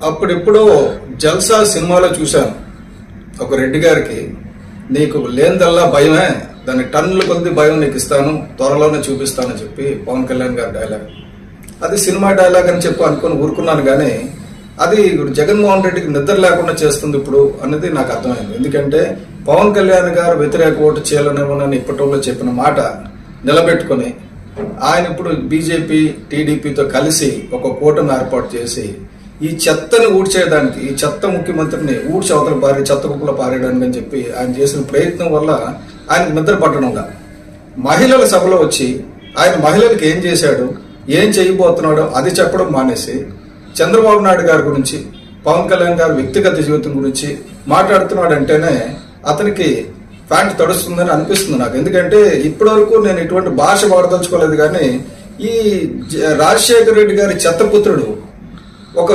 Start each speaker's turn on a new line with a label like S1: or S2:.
S1: అప్పుడెప్పుడో జల్సా సినిమాలో చూశాను, ఒక రెడ్డి గారికి నీకు లేనిదల్లా భయమే, దాన్ని టన్నుల కొద్ది భయం నీకు ఇస్తాను, త్వరలోనే చూపిస్తానని చెప్పి పవన్ కళ్యాణ్ గారి డైలాగ్. అది సినిమా డైలాగ్ అని చెప్పి అనుకుని ఊరుకున్నాను, కానీ అది జగన్మోహన్ రెడ్డికి నిద్ర లేకుండా చేస్తుంది ఇప్పుడు అనేది నాకు అర్థమైంది. ఎందుకంటే పవన్ కళ్యాణ్ గారు వ్యతిరేక ఓటు చేయాలనేమోనని ఇప్పటిలో చెప్పిన మాట నిలబెట్టుకుని ఆయన ఇప్పుడు బీజేపీ టీడీపీతో కలిసి ఒక కూటమి ఏర్పాటు చేసి ఈ చెత్తని ఊడ్చేయడానికి, ఈ చెత్త ముఖ్యమంత్రిని ఊడ్చి అవతల చెత్త కుప్పలో పారేయడానికి అని చెప్పి ఆయన చేసిన ప్రయత్నం వల్ల ఆయనకు నిద్ర పట్టడంగా మహిళల సభలో వచ్చి ఆయన మహిళలకు ఏం చేశాడు, ఏం చేయబోతున్నాడో అది చెప్పడం మానేసి చంద్రబాబు నాయుడు గారి గురించి, పవన్ కళ్యాణ్ గారి వ్యక్తిగత జీవితం గురించి మాట్లాడుతున్నాడు అంటేనే అతనికి ప్యాంట్ తడుస్తుందని అనిపిస్తుంది నాకు. ఎందుకంటే ఇప్పటివరకు నేను ఇటువంటి భాష వాడదలుచుకోలేదు, కానీ ఈ రాజశేఖర రెడ్డి గారి చెత్తపుత్రుడు ఒక